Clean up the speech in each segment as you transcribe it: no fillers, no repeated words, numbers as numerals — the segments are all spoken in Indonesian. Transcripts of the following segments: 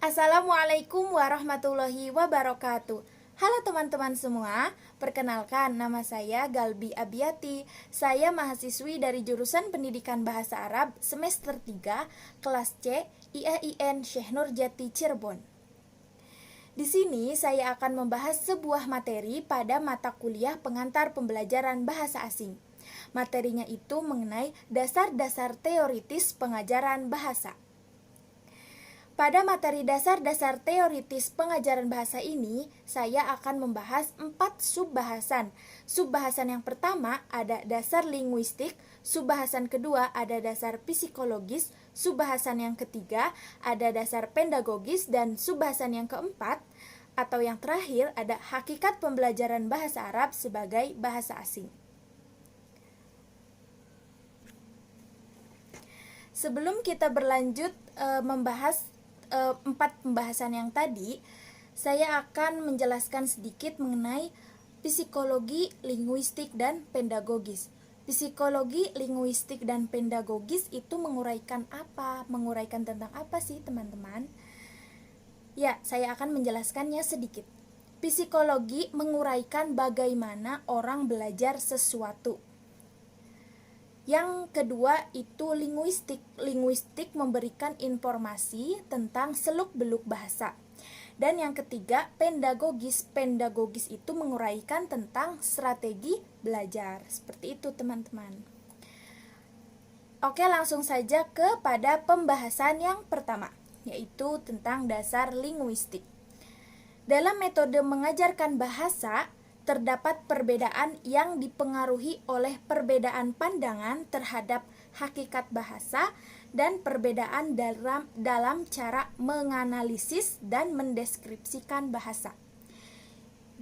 Assalamualaikum warahmatullahi wabarakatuh. Halo teman-teman semua, perkenalkan nama saya Galbi Abiati. Saya mahasiswi dari jurusan Pendidikan Bahasa Arab semester 3, kelas C, IAIN Syekh Nurjati Cirebon. Di sini saya akan membahas sebuah materi pada mata kuliah pengantar pembelajaran bahasa asing. Materinya itu mengenai dasar-dasar teoritis pengajaran bahasa. Pada materi dasar-dasar teoritis pengajaran bahasa ini, saya akan membahas 4 subbahasan. Subbahasan yang pertama ada dasar linguistik, subbahasan kedua ada dasar psikologis, subbahasan yang ketiga ada dasar pedagogis, dan subbahasan yang keempat atau yang terakhir ada hakikat pembelajaran bahasa Arab sebagai bahasa asing. Sebelum kita berlanjut membahas 4 pembahasan yang tadi, saya akan menjelaskan sedikit mengenai psikologi, linguistik, dan pedagogis. Psikologi, linguistik, dan pedagogis itu menguraikan apa? Menguraikan tentang apa sih, teman-teman? Ya, saya akan menjelaskannya sedikit. Psikologi menguraikan bagaimana orang belajar sesuatu. Yang kedua itu linguistik. Linguistik memberikan informasi tentang seluk-beluk bahasa. Dan yang ketiga pedagogis. Pedagogis itu menguraikan tentang strategi belajar. Seperti itu, teman-teman. Oke, langsung saja kepada pembahasan yang pertama, yaitu tentang dasar linguistik. Dalam metode mengajarkan bahasa, terdapat perbedaan yang dipengaruhi oleh perbedaan pandangan terhadap hakikat bahasa dan perbedaan dalam cara menganalisis dan mendeskripsikan bahasa.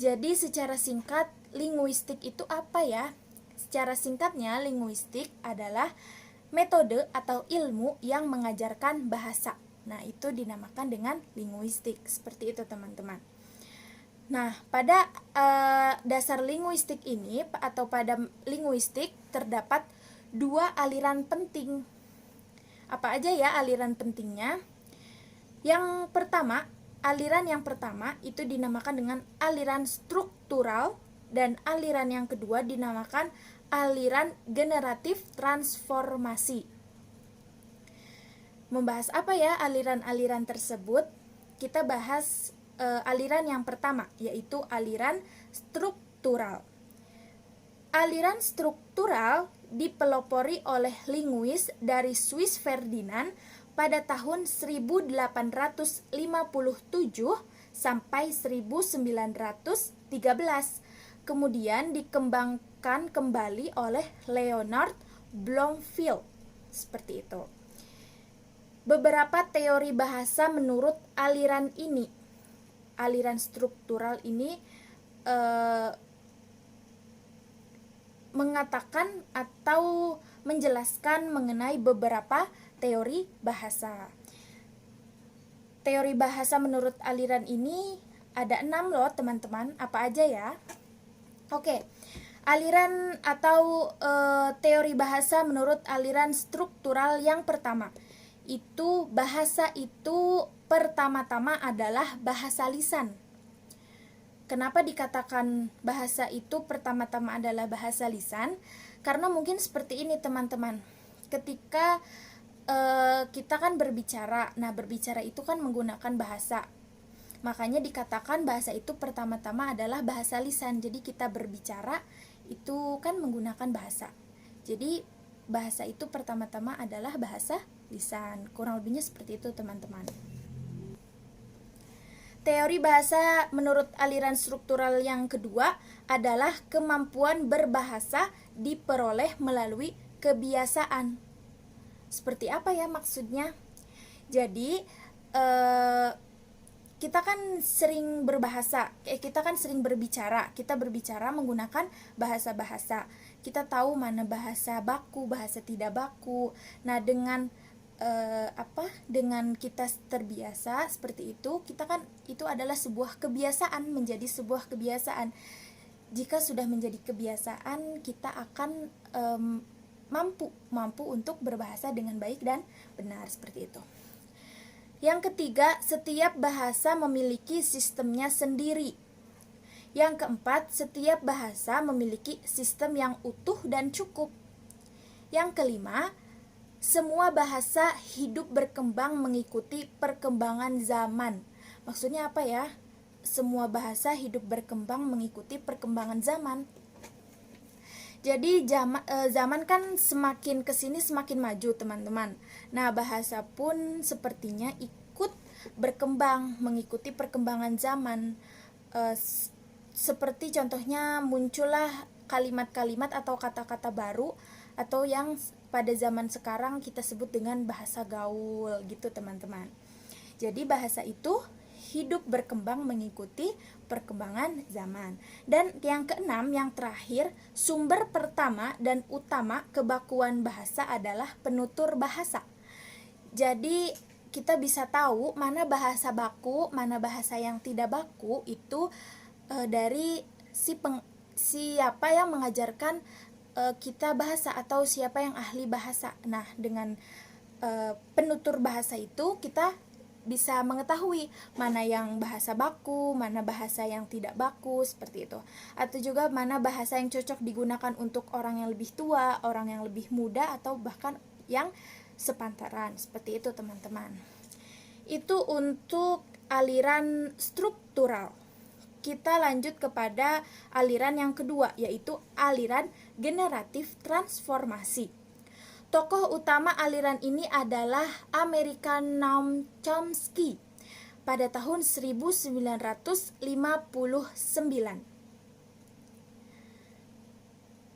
Jadi secara singkat, linguistik itu apa ya? Secara singkatnya, linguistik adalah metode atau ilmu yang mengajarkan bahasa. Nah, itu dinamakan dengan linguistik. Seperti itu, teman-teman. Nah, pada dasar linguistik ini atau pada linguistik terdapat 2 aliran penting. Apa aja ya aliran pentingnya? Aliran yang pertama itu dinamakan dengan aliran struktural, dan aliran yang kedua dinamakan aliran generatif transformasi. Membahas apa ya aliran-aliran tersebut? Kita bahas aliran yang pertama, yaitu aliran struktural. Aliran struktural dipelopori oleh linguis dari Swiss Ferdinand pada tahun 1857 sampai 1913. Kemudian dikembangkan kembali oleh Leonard Bloomfield. Seperti itu. Beberapa teori bahasa menurut aliran ini. Aliran struktural ini mengatakan atau menjelaskan mengenai beberapa teori bahasa. Teori bahasa menurut aliran ini ada 6 loh, teman-teman. Apa aja ya? Oke. Aliran atau teori bahasa menurut aliran struktural yang pertama. Itu bahasa itu pertama-tama adalah bahasa lisan. Kenapa dikatakan bahasa itu pertama-tama adalah bahasa lisan? Karena mungkin seperti ini, teman-teman. Ketika kita kan berbicara, nah berbicara itu kan menggunakan bahasa. Makanya dikatakan bahasa itu pertama-tama adalah bahasa lisan. Jadi kita berbicara itu kan menggunakan bahasa. Jadi bahasa itu pertama-tama adalah bahasa lisan. Kurang lebihnya seperti itu, teman-teman. Teori bahasa menurut aliran struktural yang kedua adalah kemampuan berbahasa diperoleh melalui kebiasaan. Seperti apa ya maksudnya? Jadi kita kan sering berbahasa, kita kan sering berbicara, kita berbicara menggunakan bahasa-bahasa. Kita tahu mana bahasa baku, bahasa tidak baku. Nah, dengan dengan kita terbiasa seperti itu, kita kan itu adalah sebuah kebiasaan, menjadi sebuah kebiasaan. Jika sudah menjadi kebiasaan, kita akan mampu untuk berbahasa dengan baik dan benar, seperti itu. Yang ketiga, setiap bahasa memiliki sistemnya sendiri. Yang keempat, setiap bahasa memiliki sistem yang utuh dan cukup. Yang kelima, semua bahasa hidup berkembang mengikuti perkembangan zaman. Maksudnya apa ya? Semua bahasa hidup berkembang mengikuti perkembangan zaman. Jadi zaman kan semakin kesini semakin maju teman-teman. Nah, bahasa pun sepertinya ikut berkembang mengikuti perkembangan zaman. Seperti contohnya muncullah kalimat-kalimat atau kata-kata baru atau yang pada zaman sekarang kita sebut dengan bahasa gaul gitu teman-teman. Jadi bahasa itu hidup berkembang mengikuti perkembangan zaman. Dan yang keenam, yang terakhir, sumber pertama dan utama kebakuan bahasa adalah penutur bahasa. Jadi kita bisa tahu mana bahasa baku, mana bahasa yang tidak baku itu dari siapa yang mengajarkan kita bahasa atau siapa yang ahli bahasa. Nah, dengan penutur bahasa itu kita bisa mengetahui mana yang bahasa baku, mana bahasa yang tidak baku, seperti itu. Atau juga mana bahasa yang cocok digunakan untuk orang yang lebih tua, orang yang lebih muda, atau bahkan yang sepantaran, seperti itu teman-teman. Itu untuk aliran struktural. Kita lanjut kepada aliran yang kedua, yaitu aliran generatif transformasi. Tokoh utama aliran ini adalah American Noam Chomsky pada tahun 1959.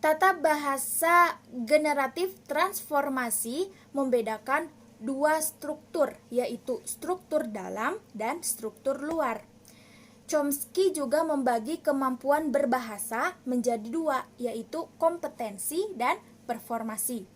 Tata bahasa generatif transformasi membedakan dua struktur, yaitu struktur dalam dan struktur luar. Chomsky juga membagi kemampuan berbahasa menjadi dua, yaitu kompetensi dan performasi.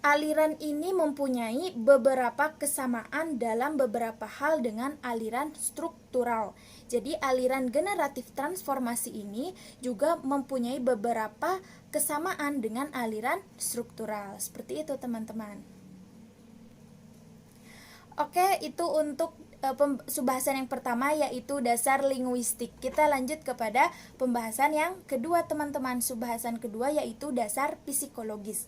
Aliran ini mempunyai beberapa kesamaan dalam beberapa hal dengan aliran struktural. Jadi aliran generatif transformasi ini juga mempunyai beberapa kesamaan dengan aliran struktural. Seperti itu teman-teman. Oke, itu untuk pembahasan yang pertama, yaitu dasar linguistik. Kita lanjut kepada pembahasan yang kedua teman-teman. Pembahasan kedua yaitu dasar psikologis.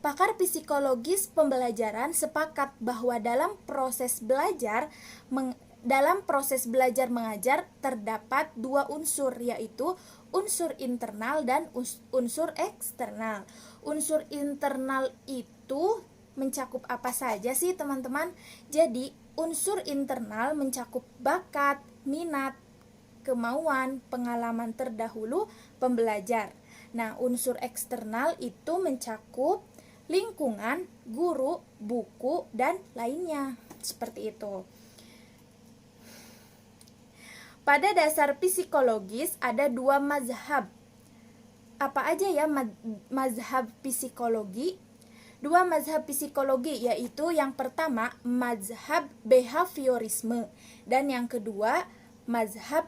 Pakar psikologis pembelajaran sepakat bahwa dalam proses belajar mengajar terdapat dua unsur, yaitu unsur internal dan unsur eksternal. Unsur internal itu mencakup apa saja sih teman-teman? Jadi unsur internal mencakup bakat, minat, kemauan, pengalaman terdahulu pembelajar. Nah, unsur eksternal itu mencakup lingkungan, guru, buku, dan lainnya. Seperti itu. Pada dasar psikologis ada dua mazhab. Apa aja ya mazhab psikologi? Dua mazhab psikologi, yaitu yang pertama mazhab behaviorisme dan yang kedua mazhab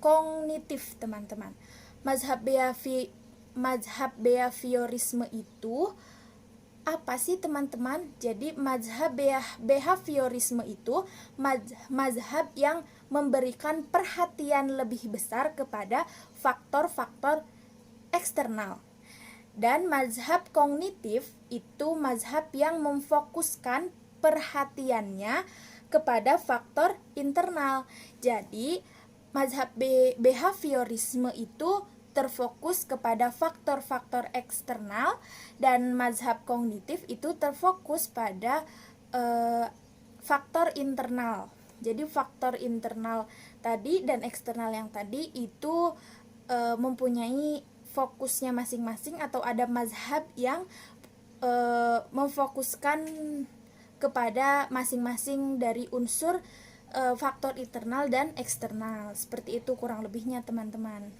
kognitif, teman-teman. Mazhab behaviorisme itu apa sih teman-teman? Jadi mazhab behaviorisme itu mazhab yang memberikan perhatian lebih besar kepada faktor-faktor eksternal. Dan mazhab kognitif itu mazhab yang memfokuskan perhatiannya kepada faktor internal. Jadi mazhab behaviorisme itu terfokus kepada faktor-faktor eksternal dan mazhab kognitif itu terfokus pada faktor internal. Jadi faktor internal tadi dan eksternal yang tadi itu mempunyai fokusnya masing-masing, atau ada mazhab yang memfokuskan kepada masing-masing dari unsur faktor internal dan eksternal. Seperti itu kurang lebihnya teman-teman.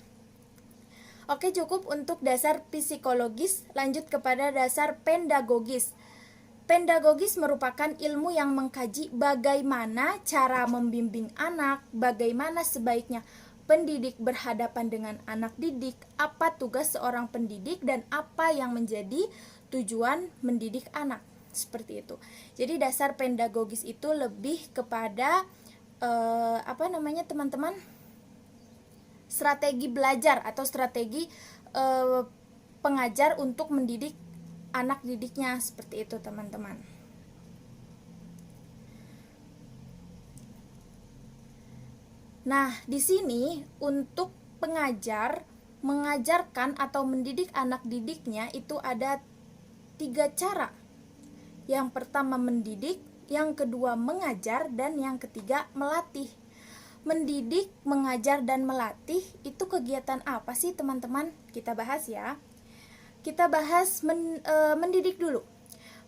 Oke, cukup untuk dasar psikologis. Lanjut kepada dasar pedagogis. Pedagogis merupakan ilmu yang mengkaji bagaimana cara membimbing anak, bagaimana sebaiknya pendidik berhadapan dengan anak didik, apa tugas seorang pendidik, dan apa yang menjadi tujuan mendidik anak. seperti itu. Jadi dasar pedagogis itu lebih kepada teman-teman, strategi belajar atau strategi pengajar untuk mendidik anak didiknya, seperti itu teman-teman. Nah, di sini untuk pengajar mengajarkan atau mendidik anak didiknya itu ada 3 cara. Yang pertama mendidik, yang kedua mengajar, dan yang ketiga melatih. Mendidik, mengajar, dan melatih itu kegiatan apa sih teman-teman? Kita bahas ya. Kita bahas mendidik dulu.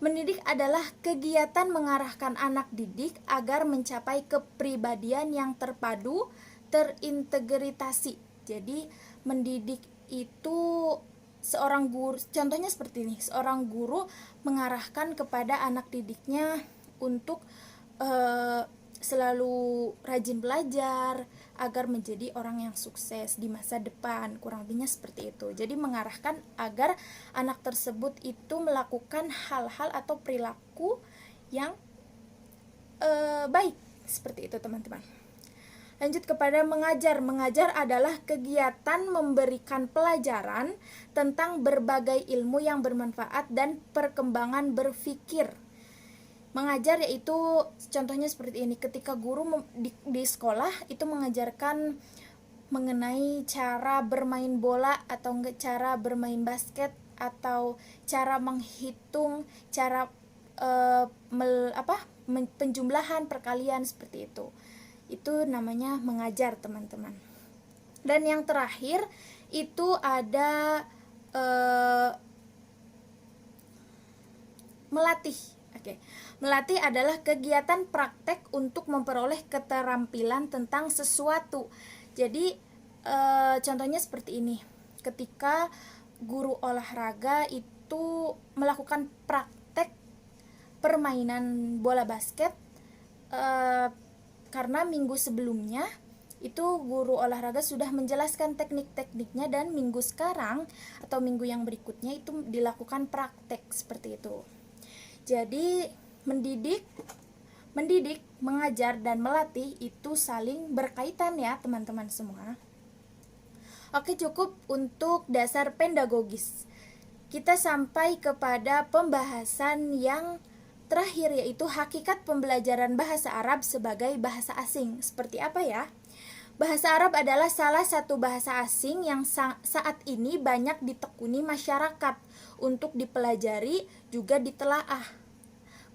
Mendidik adalah kegiatan mengarahkan anak didik agar mencapai kepribadian yang terpadu, terintegritasi. Jadi mendidik itu seorang guru, contohnya seperti ini, seorang guru mengarahkan kepada anak didiknya untuk selalu rajin belajar agar menjadi orang yang sukses di masa depan, kurang lebihnya seperti itu. Jadi mengarahkan agar anak tersebut itu melakukan hal-hal atau perilaku yang baik, seperti itu teman-teman. Lanjut kepada mengajar. Mengajar adalah kegiatan memberikan pelajaran tentang berbagai ilmu yang bermanfaat dan perkembangan berpikir. Mengajar yaitu contohnya seperti ini, ketika guru di sekolah itu mengajarkan mengenai cara bermain bola atau cara bermain basket atau cara menghitung, cara penjumlahan, perkalian, seperti itu. Itu namanya mengajar teman-teman. Dan yang terakhir itu ada melatih. Oke. Melatih adalah kegiatan praktek untuk memperoleh keterampilan tentang sesuatu. Jadi contohnya seperti ini. Ketika guru olahraga itu melakukan praktek permainan bola basket, karena minggu sebelumnya itu guru olahraga sudah menjelaskan teknik-tekniknya, dan minggu sekarang atau minggu yang berikutnya itu dilakukan praktek seperti itu. Jadi mendidik, mengajar, dan melatih itu saling berkaitan ya teman-teman semua. Oke, cukup untuk dasar pedagogis. Kita sampai kepada pembahasan yang terakhir, yaitu hakikat pembelajaran bahasa Arab sebagai bahasa asing. Seperti apa ya? Bahasa Arab adalah salah satu bahasa asing yang saat ini banyak ditekuni masyarakat untuk dipelajari juga ditelaah,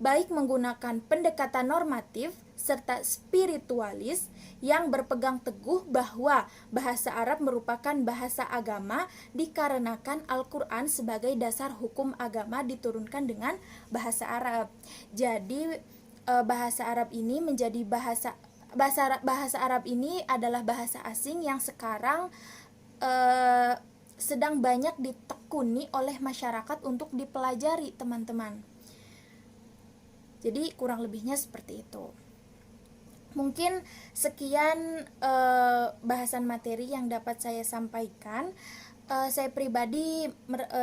baik menggunakan pendekatan normatif serta spiritualis yang berpegang teguh bahwa bahasa Arab merupakan bahasa agama dikarenakan Al-Quran sebagai dasar hukum agama diturunkan dengan bahasa Arab. Jadi bahasa Arab ini menjadi bahasa Arab ini adalah bahasa asing yang sekarang sedang banyak ditekuni oleh masyarakat untuk dipelajari teman-teman. Jadi kurang lebihnya seperti itu. Mungkin sekian bahasan materi yang dapat saya sampaikan. Saya pribadi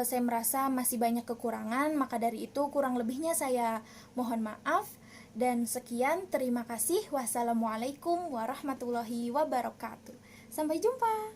saya merasa masih banyak kekurangan, maka dari itu kurang lebihnya saya mohon maaf. Dan sekian, terima kasih. Wassalamualaikum warahmatullahi wabarakatuh. Sampai jumpa.